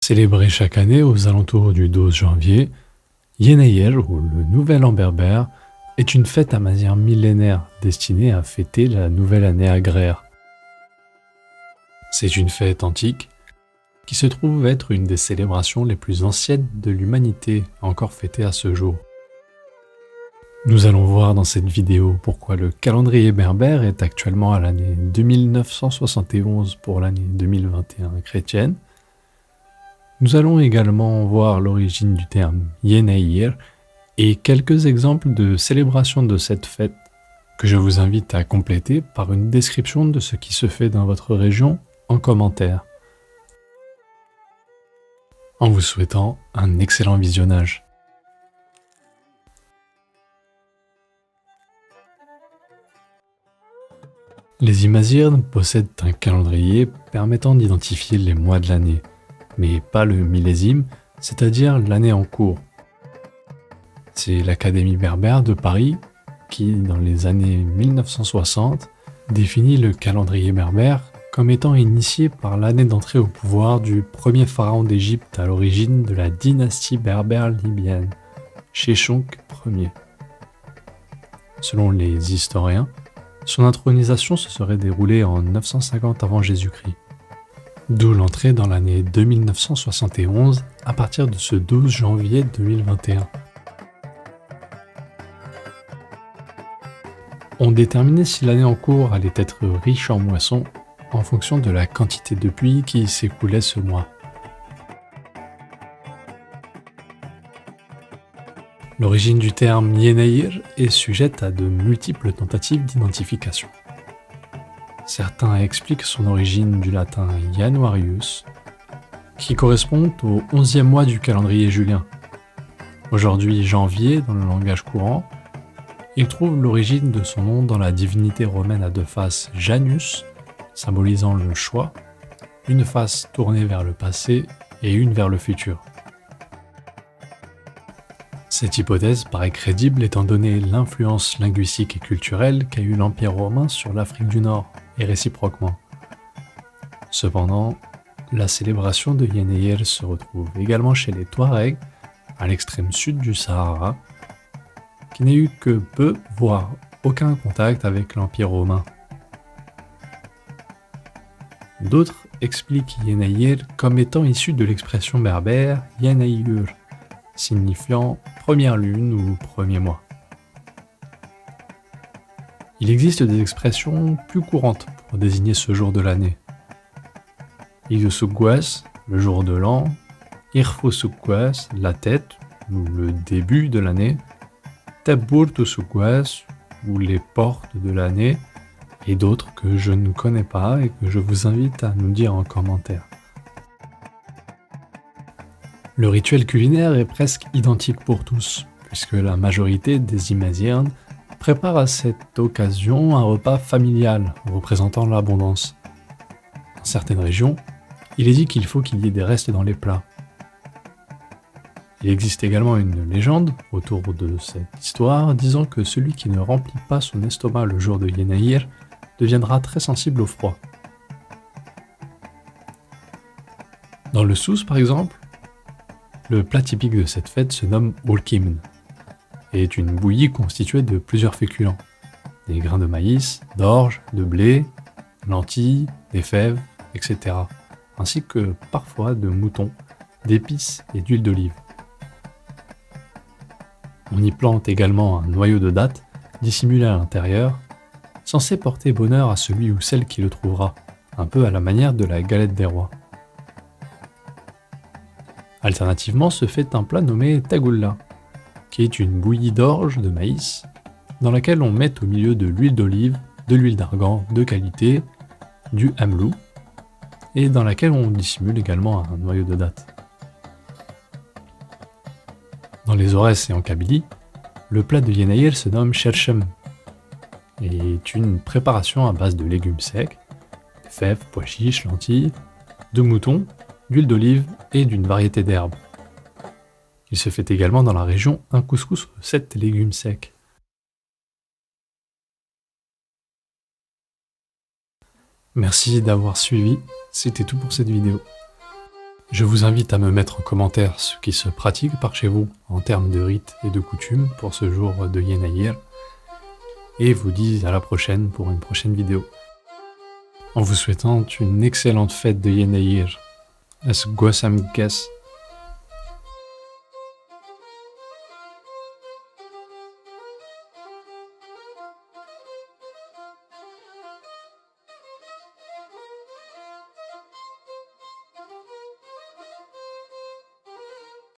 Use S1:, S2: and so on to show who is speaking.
S1: Célébré chaque année aux alentours du 12 janvier, Yenneyer, ou le Nouvel An berbère, est une fête amazigh millénaire destinée à fêter la nouvelle année agraire. C'est une fête antique qui se trouve être une des célébrations les plus anciennes de l'humanité encore fêtée à ce jour. Nous allons voir dans cette vidéo pourquoi le calendrier berbère est actuellement à l'année 2971 pour l'année 2021 chrétienne. Nous allons également voir l'origine du terme Yenneyer et quelques exemples de célébration de cette fête que je vous invite à compléter par une description de ce qui se fait dans votre région en commentaire. En vous souhaitant un excellent visionnage. Les Imazighes possèdent un calendrier permettant d'identifier les mois de l'année, mais pas le millésime, c'est-à-dire l'année en cours. C'est l'Académie berbère de Paris qui, dans les années 1960, définit le calendrier berbère comme étant initié par l'année d'entrée au pouvoir du premier pharaon d'Égypte à l'origine de la dynastie berbère libyenne, Sheshonq Ier. Selon les historiens, son intronisation se serait déroulée en 950 avant Jésus-Christ. D'où l'entrée dans l'année 2971 à partir de ce 12 janvier 2021. On déterminait si l'année en cours allait être riche en moissons en fonction de la quantité de pluie qui s'écoulait ce mois. L'origine du terme Yenneyer est sujette à de multiples tentatives d'identification. Certains expliquent son origine du latin Januarius, qui correspond au 11e mois du calendrier julien. Aujourd'hui janvier dans le langage courant, il trouve l'origine de son nom dans la divinité romaine à deux faces Janus, symbolisant le choix, une face tournée vers le passé et une vers le futur. Cette hypothèse paraît crédible étant donné l'influence linguistique et culturelle qu'a eu l'Empire romain sur l'Afrique du Nord, et réciproquement. Cependant, la célébration de Yenneyer se retrouve également chez les Touaregs, à l'extrême sud du Sahara, qui n'a eu que peu, voire aucun contact avec l'Empire romain. D'autres expliquent Yenneyer comme étant issu de l'expression berbère Yenneyur, signifiant première lune ou premier mois. Il existe des expressions plus courantes pour désigner ce jour de l'année. Iyosukwes, le jour de l'an, Irfosukwes, la tête, ou le début de l'année, Tebburtusukwes, ou les portes de l'année, et d'autres que je ne connais pas et que je vous invite à nous dire en commentaire. Le rituel culinaire est presque identique pour tous, puisque la majorité des Imazighes prépare à cette occasion un repas familial représentant l'abondance. Dans certaines régions, il est dit qu'il faut qu'il y ait des restes dans les plats. Il existe également une légende autour de cette histoire disant que celui qui ne remplit pas son estomac le jour de Yenneyer deviendra très sensible au froid. Dans le Souss par exemple, le plat typique de cette fête se nomme ulkimn et est une bouillie constituée de plusieurs féculents, des grains de maïs, d'orge, de blé, lentilles, des fèves, etc., ainsi que parfois de mouton, d'épices et d'huile d'olive. On y plante également un noyau de date dissimulé à l'intérieur, censé porter bonheur à celui ou celle qui le trouvera, un peu à la manière de la galette des rois. Alternativement se fait un plat nommé tagulla, qui est une bouillie d'orge de maïs, dans laquelle on met au milieu de l'huile d'olive, de l'huile d'argan de qualité, du hamlou, et dans laquelle on dissimule également un noyau de date. Dans les Aurès et en Kabylie, le plat de Yenneyer se nomme cherchem, et est une préparation à base de légumes secs, de fèves, pois chiches, lentilles, de mouton, d'huile d'olive et d'une variété d'herbes. Il se fait également dans la région un couscous aux 7 légumes secs. Merci d'avoir suivi, c'était tout pour cette vidéo. Je vous invite à me mettre en commentaire ce qui se pratique par chez vous en termes de rites et de coutumes pour ce jour de Yenayir, et vous dis à la prochaine pour une prochaine vidéo. En vous souhaitant une excellente fête de Yenayir. As Gwasam Gas.